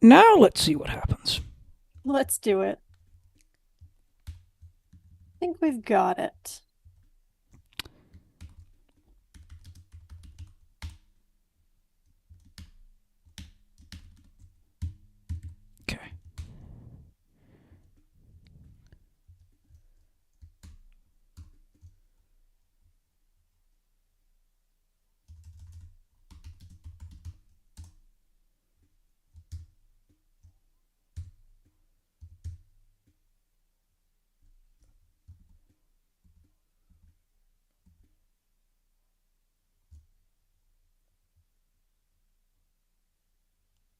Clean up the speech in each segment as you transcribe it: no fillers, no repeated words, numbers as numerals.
Now let's see what happens. Let's do it. I think we've got it. Okay.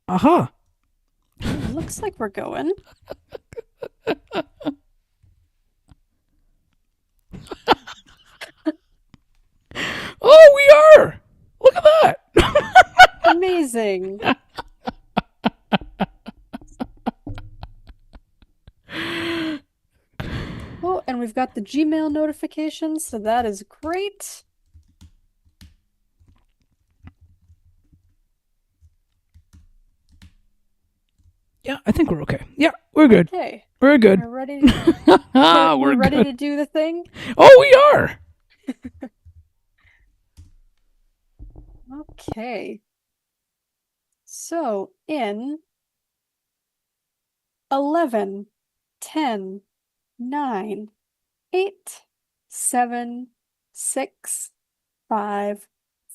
Aha. Looks like we're going. Oh, we are. Look at that. Amazing. Oh, and we've got the Gmail notifications, so that is great. Yeah, I think we're okay. Yeah, we're good. Okay. We're good. We're ready. We're, We're we're ready good. to do the thing. Oh, we are. Okay. So in 11, 10, 9, 8, 7, 6, 5,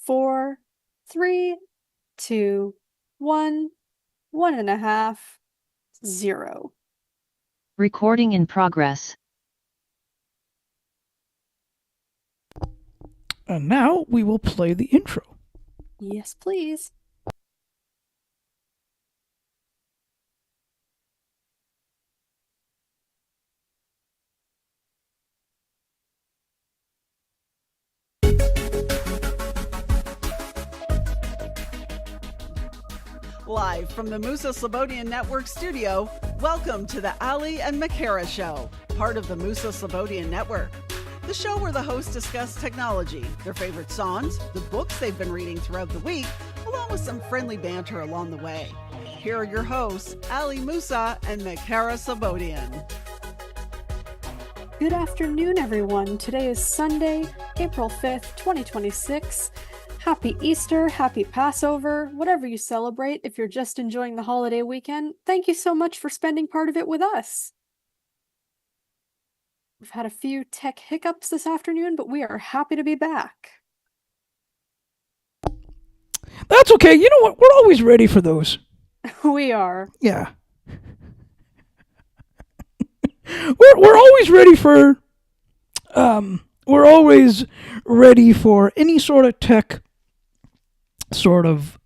4, 3, 2, 1, 1.5, 0. Recording in progress. And now we will play the intro. Yes, please. Live from the Musa Slobodian Network studio, welcome to the Ali and Makara Show, part of the Musa Slobodian Network. The show where the hosts discuss technology, their favorite songs, the books they've been reading throughout the week, along with some friendly banter along the way. Here are your hosts, Ali Musa and Makara Slobodian. Good afternoon, everyone. Today is Sunday, April 5th, 2026. Happy Easter, happy Passover, whatever you celebrate. If you're just enjoying the holiday weekend, thank you so much for spending part of it with us. We've had a few tech hiccups this afternoon, but we are happy to be back. That's okay. You know what? We're always ready for those. We are. Yeah. We're always ready for we're always ready for any sort of tech sort of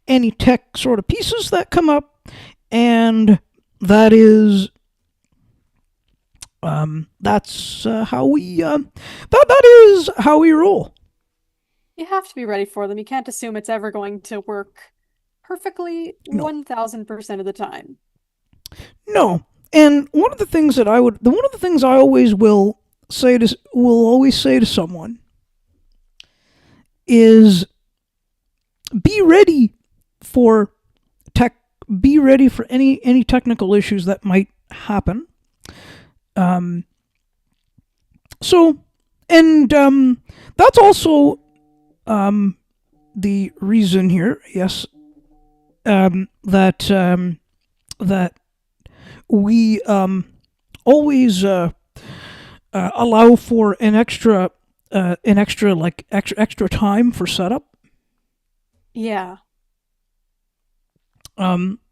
any tech sort of pieces that come up, and that is that's how we that is how we roll. You have to be ready for them. You can't assume it's ever going to work perfectly No, 1000% of the time. no. And one of the things that one of the things I always will always say to someone is be ready for tech be ready for any technical issues that might happen. um so and that's also the reason here, yes, that we always allow for an extra like extra time for setup, Yeah.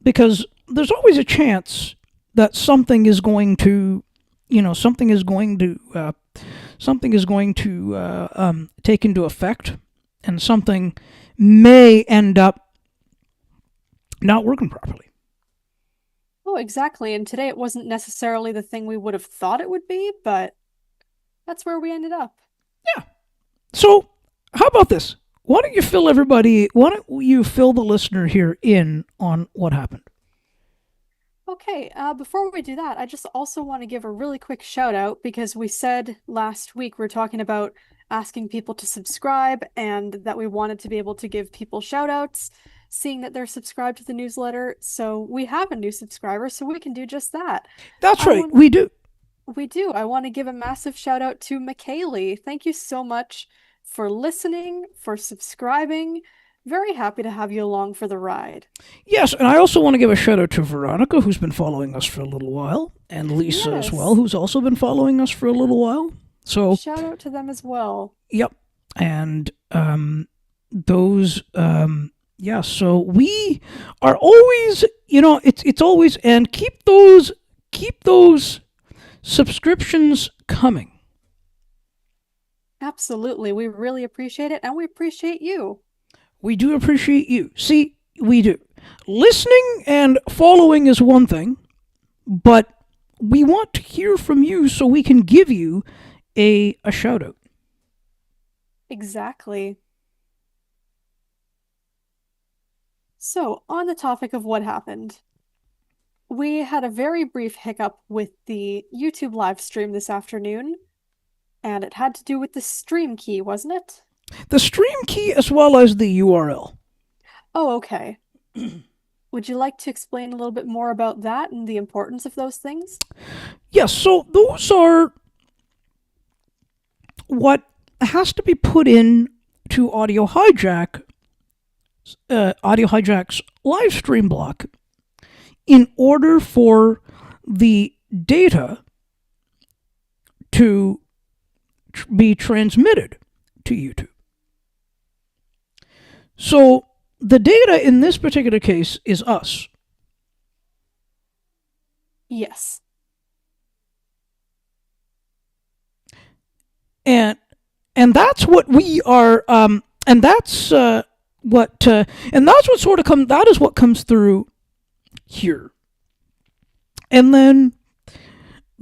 because there's always a chance that something is going to, something is going to take into effect, and something may end up not working properly. Oh, exactly. And today it wasn't necessarily the thing we would have thought it would be, but that's where we ended up. Yeah. So how about this? Why don't you fill everybody? Why don't you fill the listener here in on what happened? Okay, before we do that, I just also want to give a really quick shout out because we said last week we are talking about asking people to subscribe and that we wanted to be able to give people shout outs. seeing that they're subscribed to the newsletter. So we have a new subscriber, so we can do just that. That's I right, want we do. We do. I want to give a massive shout out to McKaylee. Thank you so much for listening, for subscribing. Very happy to have you along for the ride. Yes, and I also want to give a shout out to Veronica, who's been following us for a little while, and Lisa as well, Yes. who's also been following us for a little while. So, Shout out to them as well. yep. And those, yeah, so we are always, it's always, and keep those subscriptions coming. Absolutely. We really appreciate it, and we appreciate you. We do appreciate you. See, we do. Listening and following is one thing, but we want to hear from you so we can give you a shout out. Exactly. So, on the topic of what happened, we had a very brief hiccup with the YouTube live stream this afternoon, and it had to do with the stream key, wasn't it? The stream key as well as the URL. Oh, okay. Would you like to explain a little bit more about that and the importance of those things? Yes, so those are what has to be put in to Audio Hijack's live stream block in order for the data to be transmitted to YouTube. So the data in this particular case is us. Yes. And that's what we are and that's what sort of that is what comes through here. And then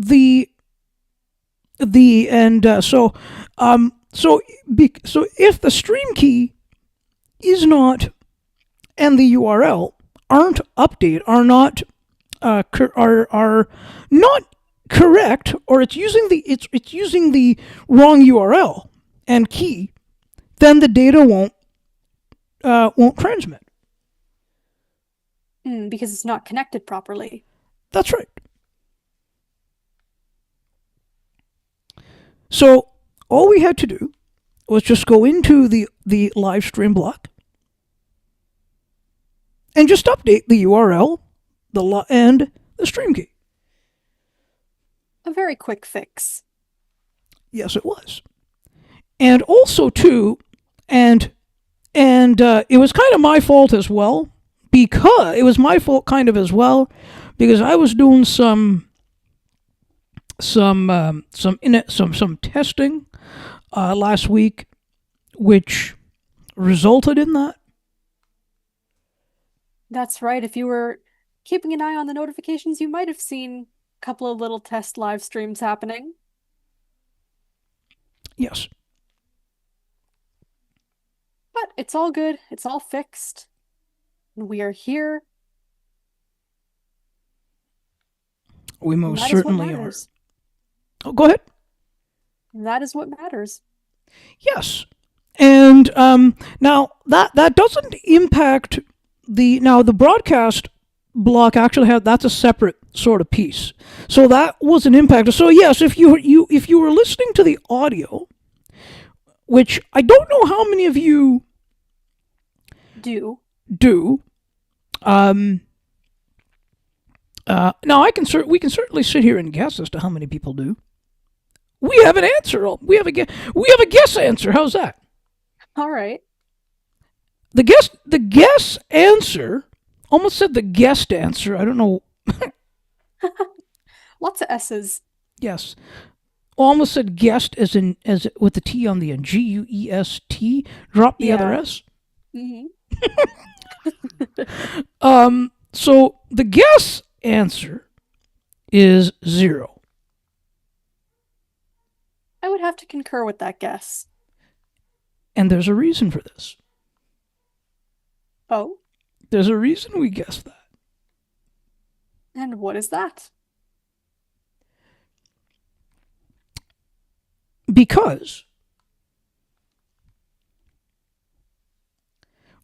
so if the stream key is not and the URL are not correct, or it's using the wrong URL and key, then the data won't transmit. Because it's not connected properly. That's right. So all we had to do was just go into the live stream block and just update the URL, and the stream key. A very quick fix. Yes, it was. And also too, and it was kind of my fault as well, because I was doing some testing last week, which resulted in that. That's right. If you were keeping an eye on the notifications, you might have seen a couple of little test live streams happening. Yes. But it's all good. It's all fixed. We are here. We most certainly are. Oh, go ahead. That is what matters. Yes. And now that doesn't impact the broadcast block. Actually that's a separate sort of piece. So that wasn't impacted. So yes, if you were listening to the audio, which I don't know how many of you do. Now we can certainly sit here and guess as to how many people do. We have an answer. We have a guess answer. How's that? All right. The guess answer. Almost said the guest answer. I don't know. Lots of S's. Yes. Almost said guest as with the T on the end. GUEST. Drop the other S. Mm-hmm. So the guess answer is 0. I would have to concur with that guess. And there's a reason for this. Oh? There's a reason we guessed that. And what is that? Because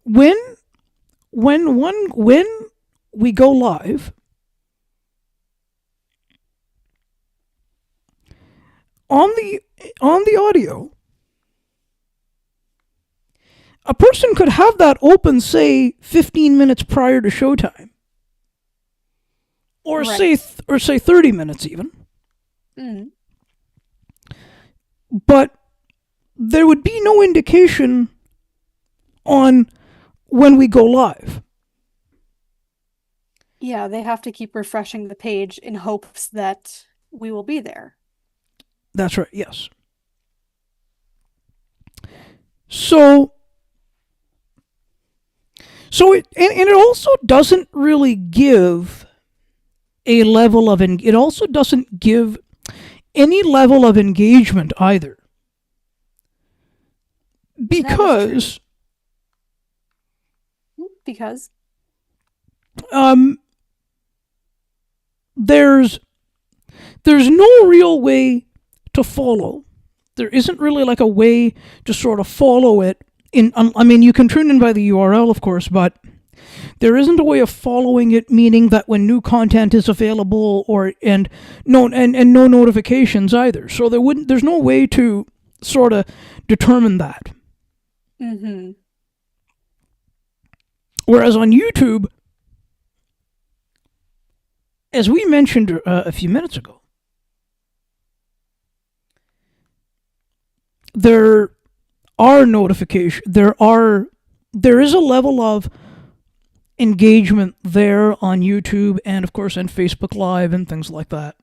when when we go live, on the audio, a person could have that open, say 15 minutes prior to showtime, or Right. say 30 minutes even. Mm. But there would be no indication on when we go live. Yeah, they have to keep refreshing the page in hopes that we will be there. That's right, yes. So it also doesn't really give a level of it also doesn't give any level of engagement either. Because Because there's no real way to follow. There isn't really like a way to sort of follow it. I mean, you can tune in by the URL, of course, but there isn't a way of following it, meaning that when new content is available, and no notifications either. So there's no way to sort of determine that. Mm-hmm. Whereas on YouTube, as we mentioned a few minutes ago, there are notifications. There is a level of engagement there on YouTube, and of course on Facebook Live and things like that.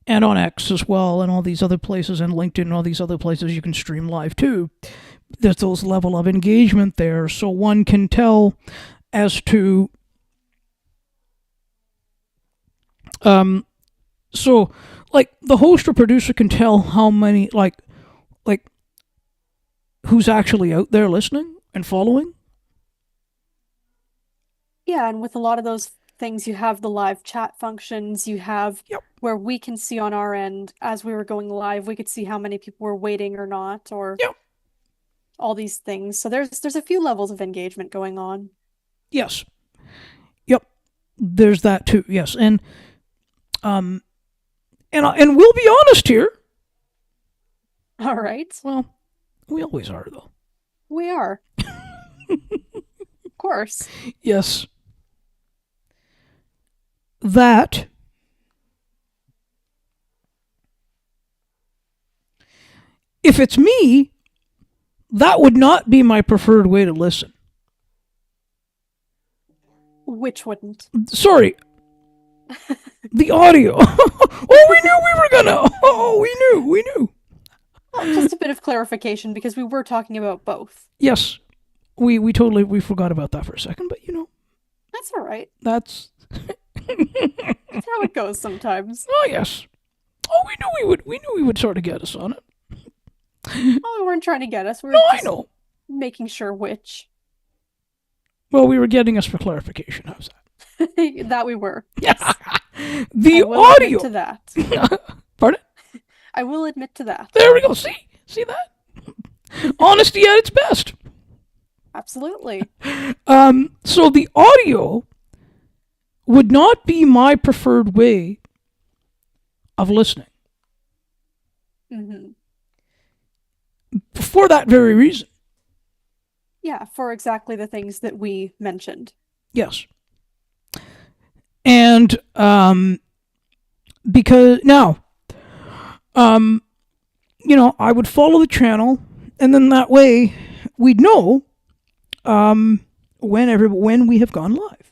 And on X as well, and all these other places, and LinkedIn and all these other places you can stream live too. There's those level of engagement there, so one can tell as to so like the host or producer can tell how many like who's actually out there listening and following. Yeah, and with a lot of those things, you have the live chat functions, you have Yep. where we can see on our end as we were going live, we could see how many people were waiting or not, or Yep. all these things. So there's a few levels of engagement going on. Yes. Yep. There's that too. Yes, and we'll be honest here. All right. Well, we always are, though. We are. Of course. Yes. That if it's me, that would not be my preferred way to listen. Which wouldn't? Sorry. The audio. Oh, we knew we were gonna. Oh, we knew. Well, just a bit of clarification because we were talking about both. Yes. We totally forgot about that for a second, but That's all right. that's That's how it goes sometimes. oh yes. Oh, we knew we would sort of get us on it. Oh, we weren't trying to get us. We were No, I just know. making sure which. Well, we were getting us for clarification. How's that? That we were. The I will audio. admit to that. Pardon? I will admit to that. There we go. See that? Honesty at its best. Absolutely. So the audio would not be my preferred way of listening. Mm-hmm. For that very reason. Yeah, for exactly the things that we mentioned. Yes. And because now, I would follow the channel, and then that way we'd know when we have gone live.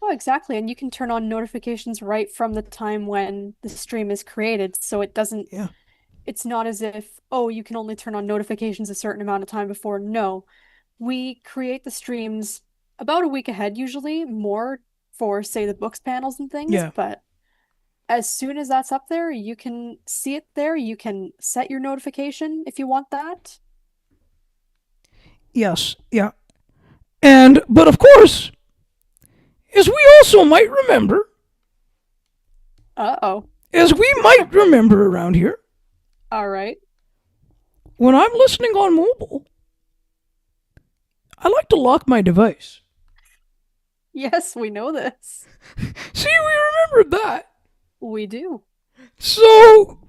Oh, exactly. And you can turn on notifications right from the time when the stream is created, so it doesn't. Yeah. It's not as if, oh, you can only turn on notifications a certain amount of time before. No, we create the streams about a week ahead, usually more for, say, the books panels and things. Yeah. But as soon as that's up there, you can see it there. You can set your notification if you want that. Yes. Yeah. But of course, as we also might remember, Uh-oh. as we might remember around here, All right. when I'm listening on mobile, I like to lock my device. Yes, we know this. See, we remembered that. We do. So,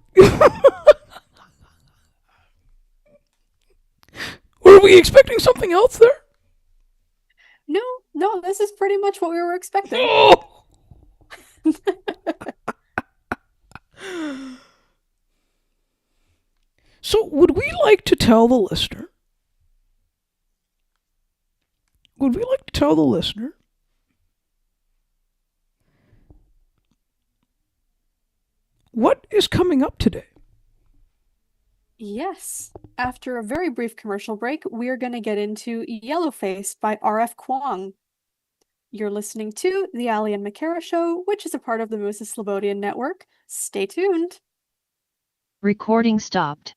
were we expecting something else there? No, this is pretty much what we were expecting. Oh! So, would we like to tell the listener? What is coming up today? Yes. After a very brief commercial break, we are going to get into Yellowface by R.F. Quang. You're listening to The Ali and Makara Show, which is a part of the Musa Slobodian Network. Stay tuned. Recording stopped.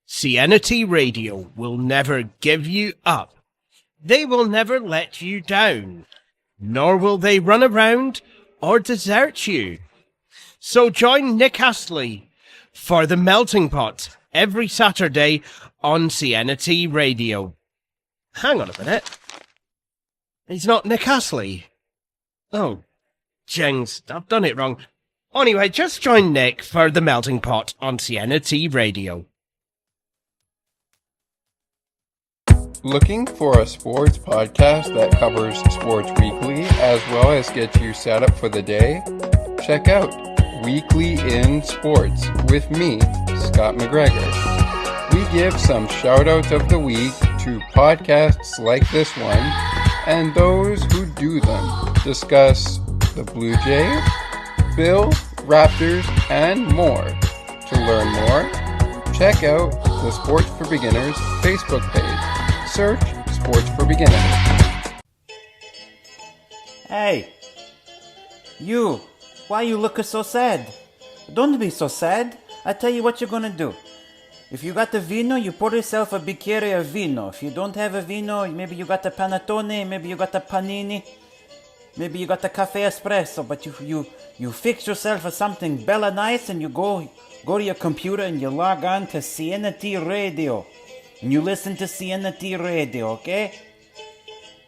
CNT Radio will never give you up. They will never let you down, nor will they run around or desert you. So join Nick Astley for The Melting Pot every Saturday on CNT Radio. Hang on a minute. He's not Nick Astley. Oh, jings, I've done it wrong. Anyway, just join Nick for The Melting Pot on CNT Radio. Looking for a sports podcast that covers sports weekly as well as gets you set up for the day? Check out Weekly in Sports with me, Scott McGregor. We give some shout-outs of the week to podcasts like this one and those who do them. Discuss the Blue Jays, Bills, Raptors, and more. To learn more, check out the Sports for Beginners Facebook page. Search Sports for Beginners. Hey, you, why you looking so sad? Don't be so sad. I tell you what you're gonna do. If you got the vino, you pour yourself a bicchiere of vino. If you don't have a vino, maybe you got the panettone, maybe you got the panini, maybe you got the cafe espresso, but you fix yourself for something bella nice and you go to your computer and you log on to CNT Radio. And you listen to CNT Radio, okay?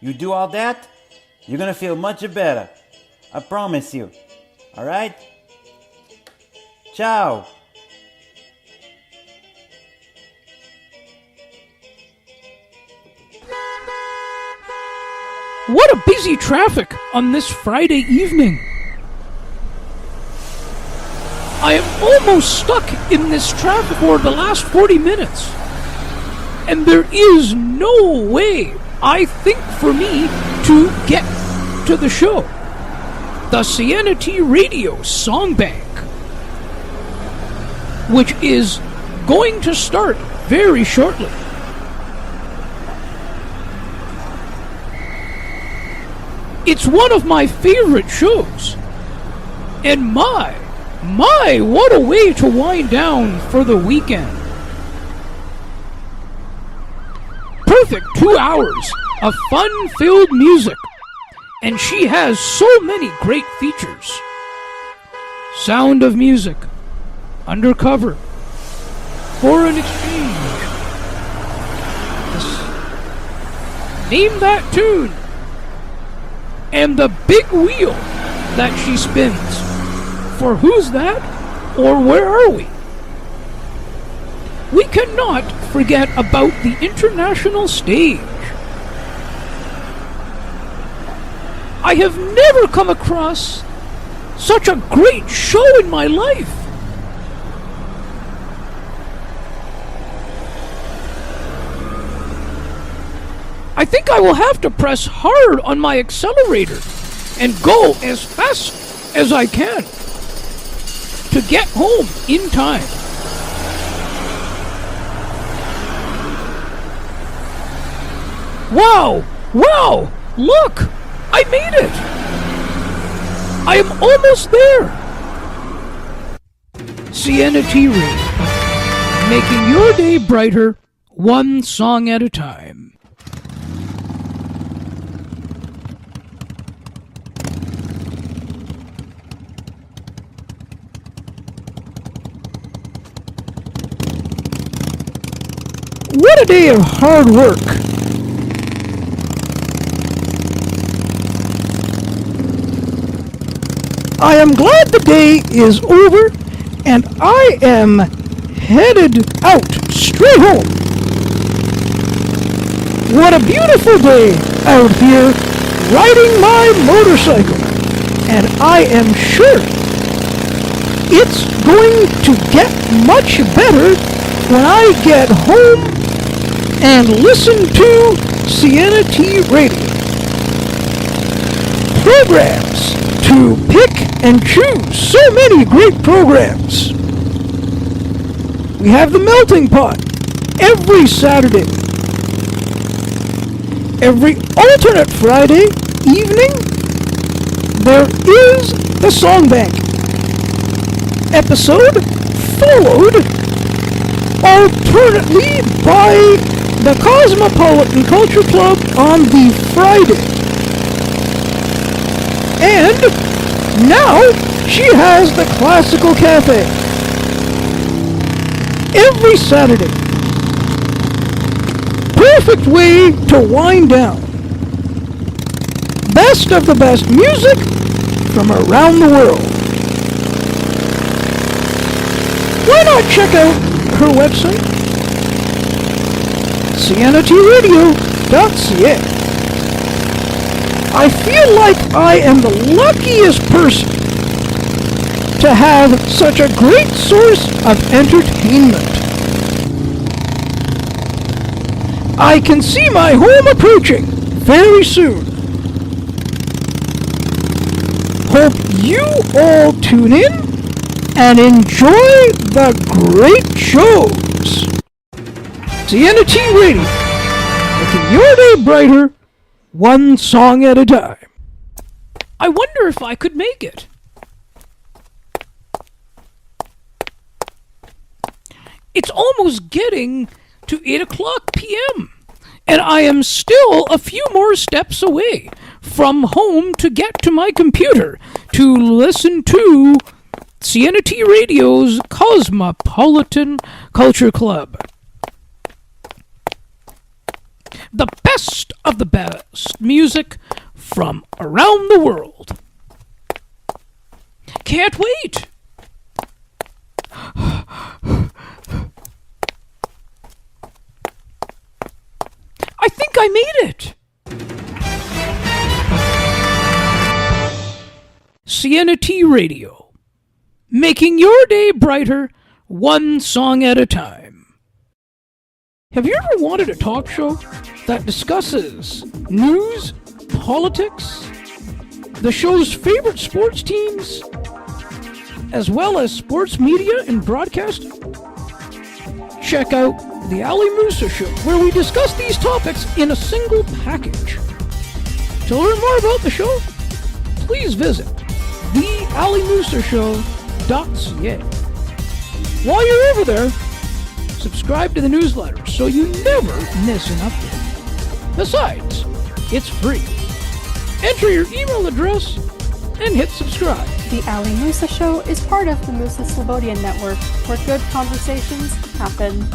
You do all that, you're gonna feel much better. I promise you. Alright? Ciao. What a busy traffic on this Friday evening. I am almost stuck in this traffic for the last 40 minutes. And there is no way I think, for me to get to the show. The CNT Radio Song Bank, which is going to start very shortly. It's one of my favorite shows. And my, what a way to wind down for the weekend. Perfect 2 hours of fun-filled music. And she has so many great features. Sound of Music, Undercover, Foreign Exchange. Name that tune. And the big wheel that she spins. For Who's That? Or Where Are We? We cannot forget about the international stage. I have never come across such a great show in my life. I think I will have to press hard on my accelerator and go as fast as I can to get home in time. Wow! Wow! Look! I made it! I am almost there! CNT Radio, making your day brighter, one song at a time. What a day of hard work! I am glad the day is over, and I am headed out straight home. What a beautiful day out here, riding my motorcycle, and I am sure it's going to get much better when I get home and listen to CNT Radio. Programs to pick and choose. So many great programs. We have the Melting Pot every Saturday. Every alternate Friday evening, there is the Song Bank episode, followed alternately by the Cosmopolitan Culture Club on the Friday. And now she has the Classical Cafe every Saturday. Perfect way to wind down. Best of the best music from around the world. Why not check out her website? cntradio.ca. I feel like I am the luckiest person to have such a great source of entertainment. I can see my home approaching very soon. Hope you all tune in and enjoy the great shows. CNT Radio, making your day brighter, one song at a time. I wonder if I could make it. It's almost getting to 8 o'clock p.m. and I am still a few more steps away from home to get to my computer to listen to CNT Radio's Cosmopolitan Culture Club. The best of the best music from around the world. Can't wait! I think I made it! CNT Radio, making your day brighter, one song at a time. Have you ever wanted a talk show that discusses news, politics, the show's favorite sports teams, as well as sports media and broadcasting? Check out The Ali Musa Show, where we discuss these topics in a single package. To learn more about the show, please visit thealimusashow.ca. While you're over there, subscribe to the newsletter so you never miss an update. Besides, it's free. Enter your email address and hit subscribe. The Ali Musa Show is part of the Musa Slobodian Network, where good conversations happen.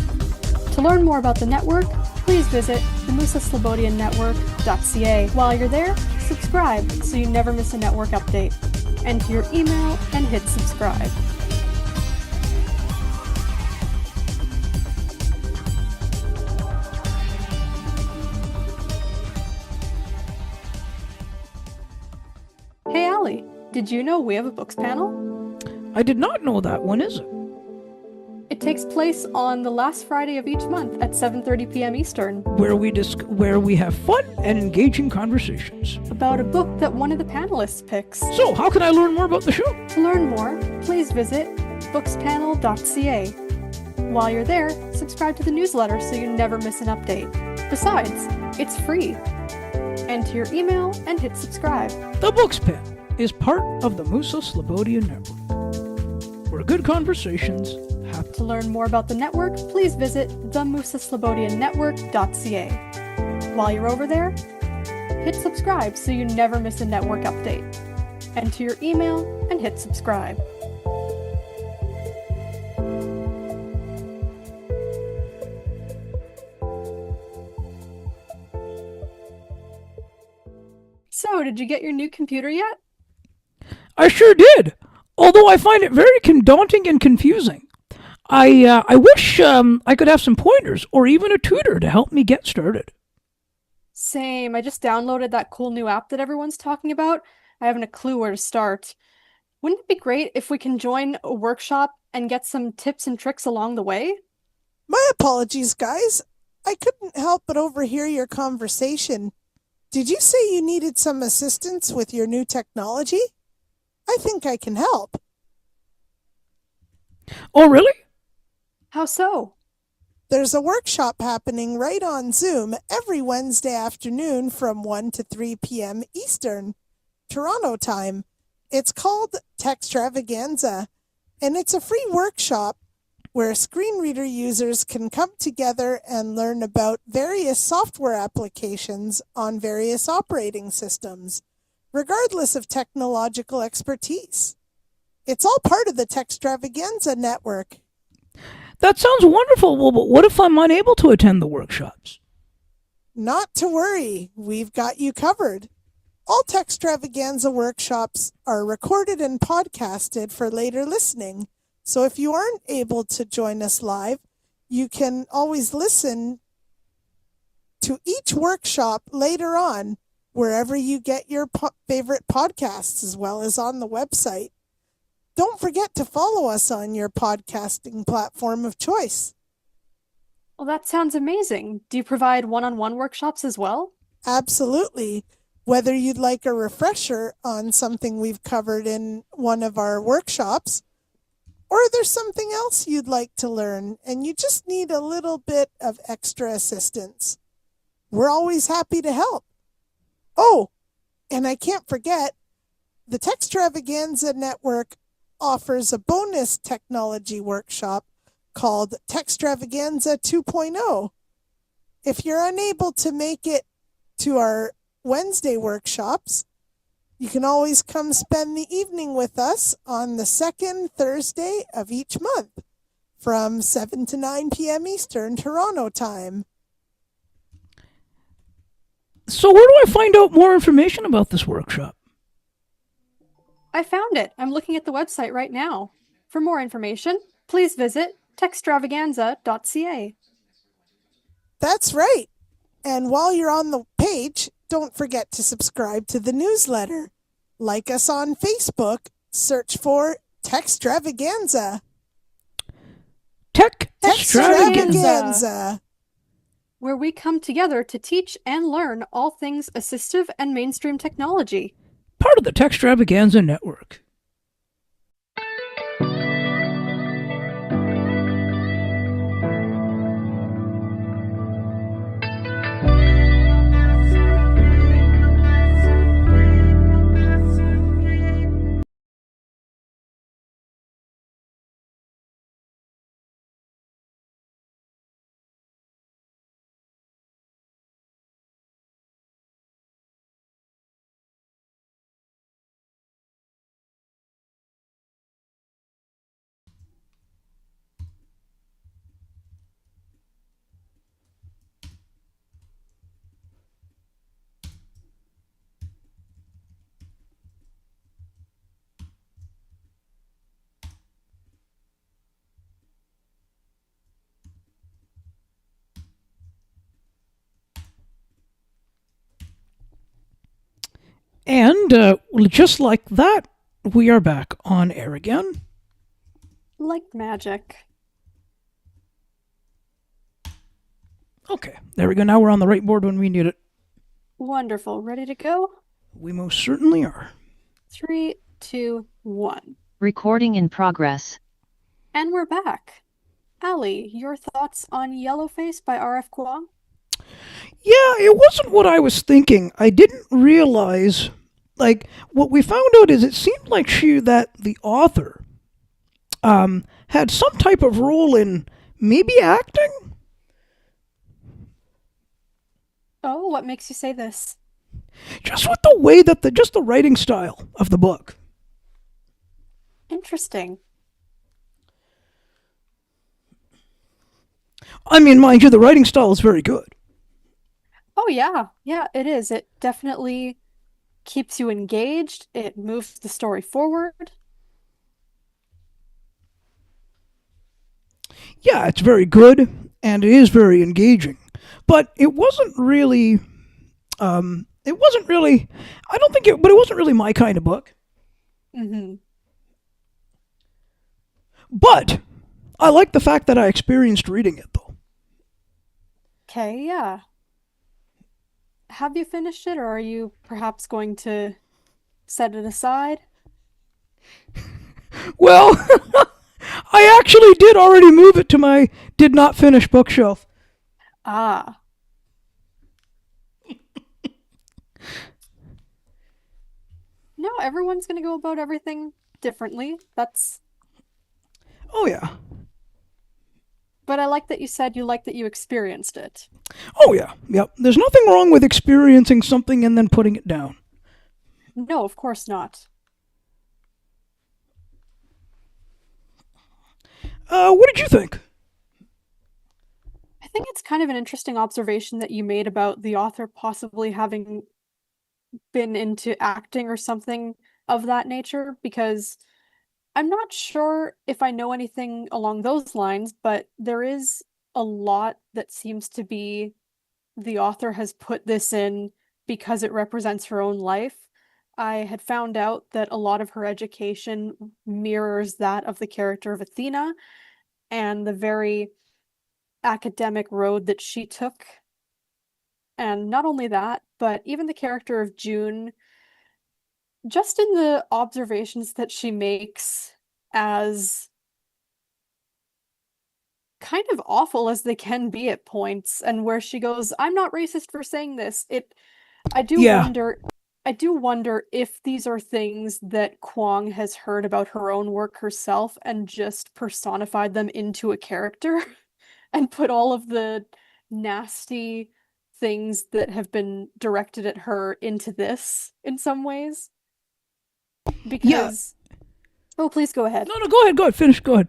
To learn more about the network, please visit themusaslobodiannetwork.ca. While you're there, subscribe so you never miss a network update. Enter your email and hit subscribe. Hey Ali, did you know we have a books panel? I did not know that. When is it? It takes place on the last Friday of each month at 7:30 p.m. Eastern, Where we have fun and engaging conversations. about a book that one of the panelists picks. So, how can I learn more about the show? To learn more, please visit bookspanel.ca. While you're there, subscribe to the newsletter so you never miss an update. Besides, it's free. Enter your email and hit subscribe. The Books Pen is part of the Musa Slobodian Network, where good conversations happen. To learn more about the network, please visit themusaslobodiannetwork.ca. While you're over there, hit subscribe so you never miss a network update. Enter your email and hit subscribe. So, did you get your new computer yet? I sure did, although I find it very daunting and confusing. I wish I could have some pointers or even a tutor to help me get started. Same. I just downloaded that cool new app that everyone's talking about. I haven't a clue where to start. Wouldn't it be great if we can join a workshop and get some tips and tricks along the way? My apologies, guys. I couldn't help but overhear your conversation. Did you say you needed some assistance with your new technology? I think I can help. Oh, really? How so? There's a workshop happening right on Zoom every Wednesday afternoon from 1 to 3 p.m. Eastern, Toronto time. It's called Techstravaganza, and it's a free workshop where screen reader users can come together and learn about various software applications on various operating systems, regardless of technological expertise. It's all part of the Techstravaganza network. That sounds wonderful. Well, but what if I'm unable to attend the workshops? Not to worry, we've got you covered. All Techstravaganza workshops are recorded and podcasted for later listening. So if you aren't able to join us live, you can always listen to each workshop later on, wherever you get your favorite podcasts, as well as on the website. Don't forget to follow us on your podcasting platform of choice. Well, that sounds amazing. Do you provide one-on-one workshops as well? Absolutely. Whether you'd like a refresher on something we've covered in one of our workshops, or there's something else you'd like to learn and you just need a little bit of extra assistance, we're always happy to help. Oh, and I can't forget, the Techstravaganza Network offers a bonus technology workshop called Techstravaganza 2.0. If you're unable to make it to our Wednesday workshops, you can always come spend the evening with us on the second Thursday of each month from 7 to 9 p.m. Eastern, Toronto time. So where do I find out more information about this workshop? I found it. I'm looking at the website right now. For more information, please visit techstravaganza.ca. That's right. And while you're on the page, don't forget to subscribe to the newsletter. Like us on Facebook. Search for Techstravaganza. Techstravaganza. Techstravaganza. where we come together to teach and learn all things assistive and mainstream technology. Part of the Techstravaganza Network. And just like that, we are back on air again. Like magic. Okay, there we go. Now we're on the right board when we need it. Wonderful. Ready to go? We most certainly are. 3, 2, 1. Recording in progress. And we're back. Allie, your thoughts on Yellowface by R.F. Quang? Yeah, it wasn't what I was thinking. I didn't realize, what we found out is it seemed like that the author had some type of role in maybe acting. Oh, what makes you say this? Just with the way that the writing style of the book. Interesting. I mean, mind you, the writing style is very good. Oh, yeah. Yeah, it is. It definitely keeps you engaged. It moves the story forward. Yeah, it's very good and it is very engaging. But it wasn't really I don't think it wasn't really my kind of book. Mm-hmm. But I like the fact that I experienced reading it though. Okay, yeah. Have you finished it, or are you perhaps going to set it aside? Well, I actually did already move it to my did not finish bookshelf. Ah. No, everyone's going to go about everything differently. Oh yeah. But I like that you said you like that you experienced it. Oh yeah. Yep. There's nothing wrong with experiencing something and then putting it down. No, of course not. What did you think? I think it's kind of an interesting observation that you made about the author possibly having been into acting or something of that nature, because I'm not sure if I know anything along those lines, but there is a lot that seems to be the author has put this in because it represents her own life. I had found out that a lot of her education mirrors that of the character of Athena and the very academic road that she took. And not only that, but even the character of June, just in the observations that she makes as kind of awful as they can be at points, and where she goes, I'm not racist for saying this. I do Yeah. wonder I do wonder if these are things that Kwong has heard about her own work herself and just personified them into a character and put all of the nasty things that have been directed at her into this in some ways. Because Oh, please go ahead. No, go ahead. Finish. Go ahead.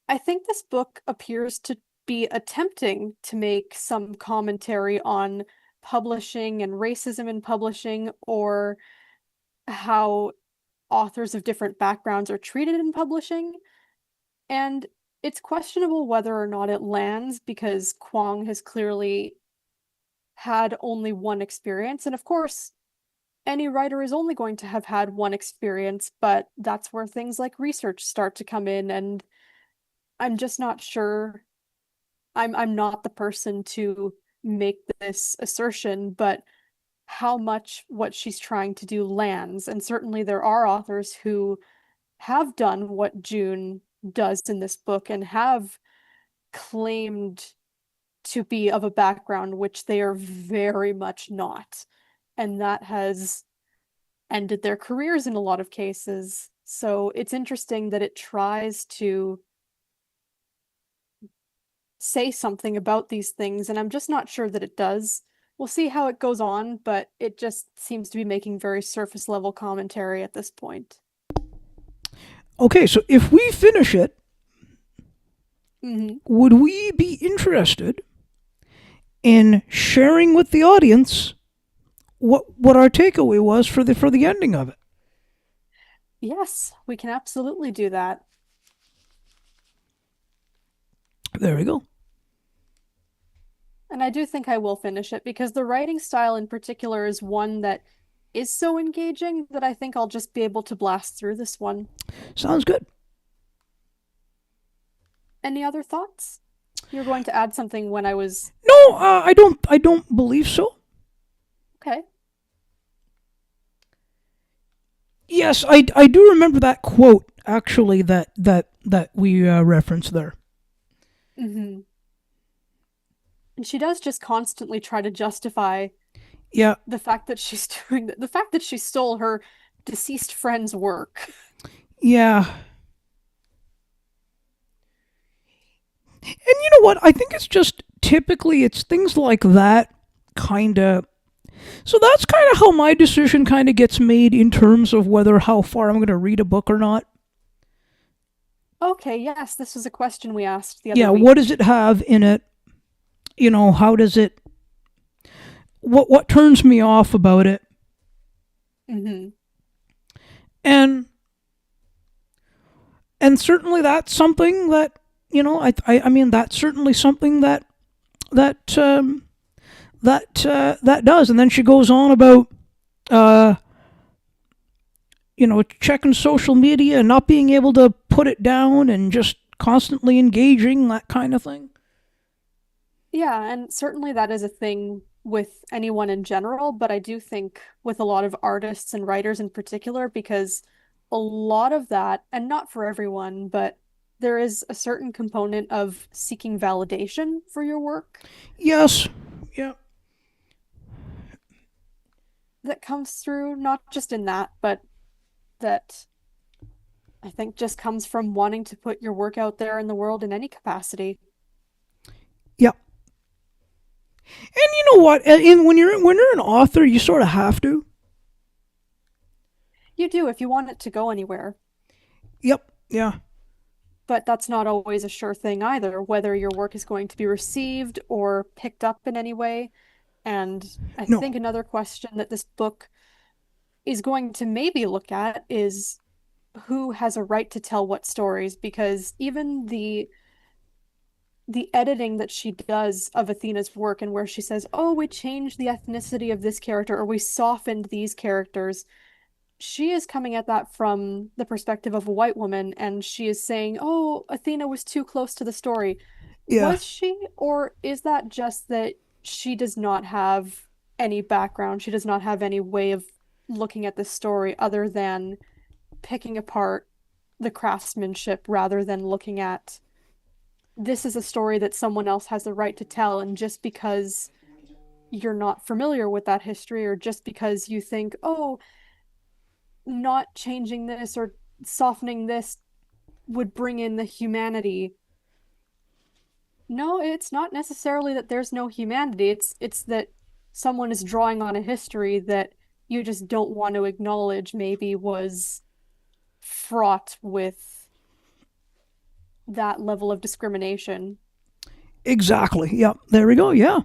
I think this book appears to be attempting to make some commentary on publishing and racism in publishing, or how authors of different backgrounds are treated in publishing. And it's questionable whether or not it lands, because Kwong has clearly had only one experience. And of course, any writer is only going to have had one experience, but that's where things like research start to come in, and I'm just not sure I'm not the person to make this assertion, but how much what she's trying to do lands. And certainly there are authors who have done what June does in this book and have claimed to be of a background which they are very much not. And that has ended their careers in a lot of cases. So it's interesting that it tries to say something about these things, and I'm just not sure that it does. We'll see how it goes on, but it just seems to be making very surface level commentary at this point. Okay, so if we finish it, Mm-hmm. would we be interested in sharing with the audience what our takeaway was for the ending of it? Yes, we can absolutely do that. There we go. And I do think I will finish it because the writing style in particular is one that is so engaging that I think I'll just be able to blast through this one. Sounds good. Any other thoughts? You were going to add something when I was No, I don't believe so. okay. Yes, I do remember that quote actually that we referenced there. Mm-hmm. And she does just constantly try to justify Yeah, the fact that she's doing the fact that she stole her deceased friend's work. yeah. And you know what? I think it's just typically it's things like that kind of. So that's kind of how my decision kind of gets made in terms of whether how far I'm going to read a book or not. Okay, yes, this was a question we asked the other Yeah, week. what does it have in it? You know, how does it what turns me off about it? Mm-hmm. And certainly that's something that, you know, I mean that's certainly something that that does. And then she goes on about uh you know, checking social media and not being able to put it down and just constantly engaging, that kind of thing. Yeah, and certainly that is a thing with anyone in general, but I do think with a lot of artists and writers in particular, because a lot of that, and not for everyone, but there is a certain component of seeking validation for your work Yes. Yeah. that comes through, not just in that, but that I think just comes from wanting to put your work out there in the world in any capacity. Yeah. And you know what? And when you're an author, you sort of have to. You do if you want it to go anywhere. Yep. Yeah. But that's not always a sure thing either, whether your work is going to be received or picked up in any way. And I No. think another question that this book is going to maybe look at is who has a right to tell what stories, because even the editing that she does of Athena's work and where she says, "Oh, we changed the ethnicity of this character or we softened these characters." She is coming at that from the perspective of a white woman, and she is saying, "Oh, Athena was too close to the story." Yeah. Was she, or is that just that she does not have any background? She does not have any way of looking at this story other than picking apart the craftsmanship rather than looking at this is a story that someone else has the right to tell, and just because you're not familiar with that history, or just because you think, oh, not changing this or softening this would bring in the humanity. No, it's not necessarily that there's no humanity. It's that someone is drawing on a history that you just don't want to acknowledge maybe was fraught with that level of discrimination. Exactly. Yep. There we go. Yeah.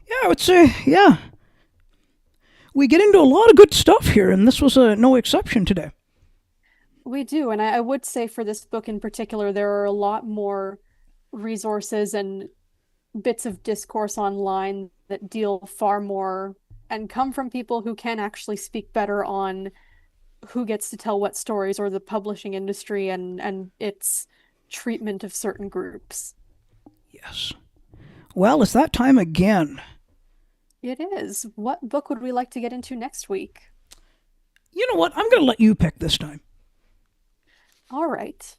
Yeah, I would say, yeah. We get into a lot of good stuff here, and this was no exception today. We do, and I would say for this book in particular, there are a lot more resources and bits of discourse online that deal far more and come from people who can actually speak better on who gets to tell what stories or the publishing industry and its treatment of certain groups. Yes. Well, it's that time again. It is. What book would we like to get into next week? You know what? I'm going to let you pick this time. All right.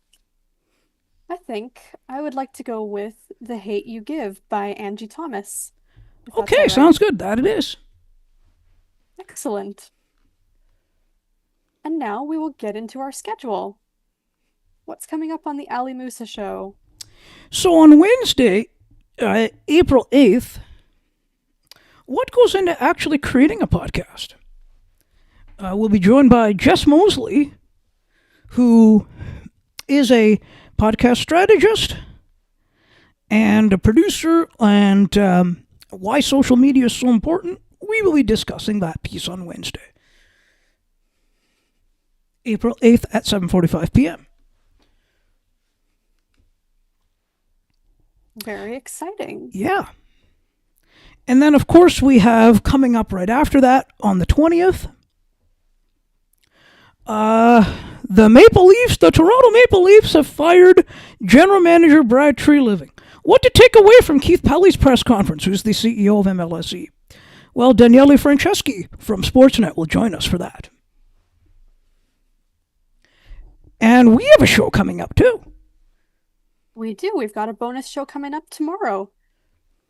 I think I would like to go with The Hate You Give by Angie Thomas. if that's all Okay, right. sounds good. That it is. Excellent. And now we will get into our schedule. What's coming up on the Ali Musa show? So on Wednesday, April 8th, what goes into actually creating a podcast? We'll be joined by Jess Mosley, who is a podcast strategist and a producer, and why social media is so important. We will be discussing that piece on Wednesday, April 8th at 7:45 p.m. Very exciting. Yeah. And then, of course, we have coming up right after that on the 20th, the Maple Leafs, the Toronto Maple Leafs have fired general manager Brad Treliving. What to take away from Keith Pelly's press conference, who's the CEO of MLSE? Well, Daniele Franceschi from Sportsnet will join us for that. And we have a show coming up, too. We do. We've got a bonus show coming up tomorrow.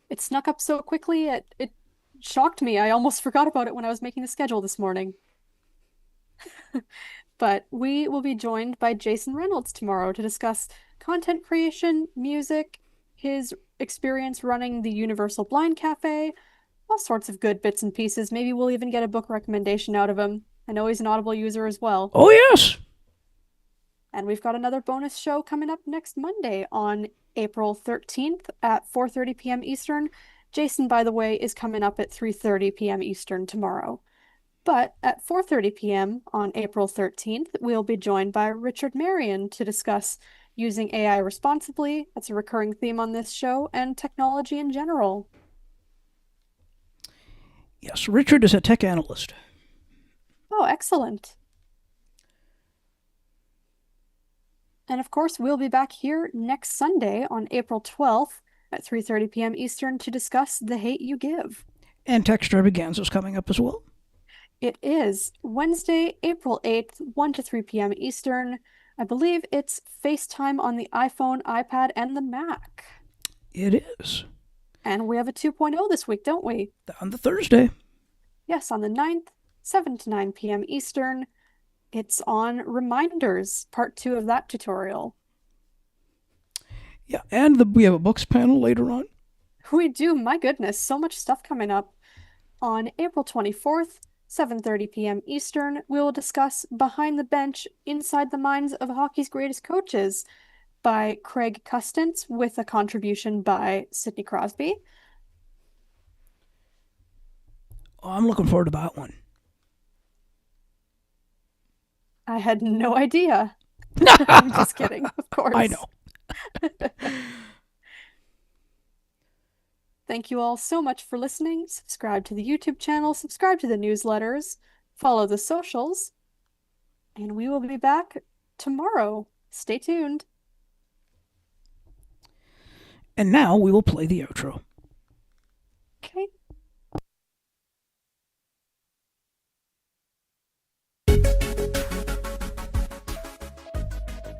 It snuck up so quickly, it shocked me. I almost forgot about it when I was making the schedule this morning. But we will be joined by Jason Reynolds tomorrow to discuss content creation, music, his experience running the Universal Blind Cafe, all sorts of good bits and pieces. Maybe we'll even get a book recommendation out of him. I know he's an Audible user as well. Oh, yes. And we've got another bonus show coming up next Monday on April 13th at 4:30 p.m. Eastern. Jason, by the way, is coming up at 3:30 p.m. Eastern tomorrow. But at 4:30 p.m. on April 13th, we'll be joined by Richard Marion to discuss using AI responsibly. That's a recurring theme on this show, and technology in general. Yes, Richard is a tech analyst. Oh, excellent. And of course, we'll be back here next Sunday on April 12th at 3:30 p.m. Eastern to discuss The Hate You Give. And Tech Extravaganza is coming up as well. It is Wednesday, April 8th, 1 to 3 p.m. Eastern. I believe it's FaceTime on the iPhone, iPad, and the Mac. It is. And we have a 2.0 this week, don't we? On the Thursday. Yes, on the 9th, 7 to 9 p.m. Eastern. It's on Reminders, part 2 of that tutorial. Yeah, and we have a books panel later on. We do, my goodness, so much stuff coming up. On April 24th, 7:30 p.m. Eastern, we will discuss Behind the Bench, Inside the Minds of Hockey's Greatest Coaches by Craig Custance with a contribution by Sidney Crosby. Oh, I'm looking forward to that one. I had no idea. I'm just kidding, of course. I know. Thank you all so much for listening. Subscribe to the YouTube channel, subscribe to the newsletters, follow the socials, and we will be back tomorrow. Stay tuned. And now we will play the outro. Okay.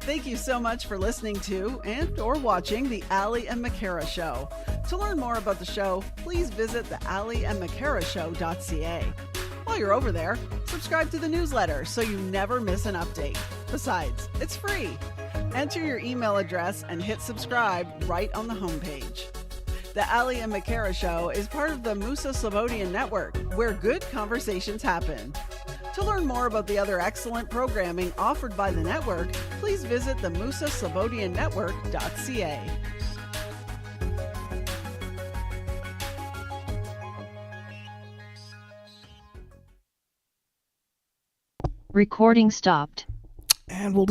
Thank you so much for listening to and or watching the Ali and McCara Show. To learn more about the show, please visit the aliandmccarashow.ca. While you're over there, subscribe to the newsletter so you never miss an update. Besides, it's free. Enter your email address and hit subscribe right on the homepage. The Ali and McCara Show is part of the Musa Slobodian Network, where good conversations happen. To learn more about the other excellent programming offered by the network, please visit the musaslobodiannetwork.ca. Recording stopped. And we'll do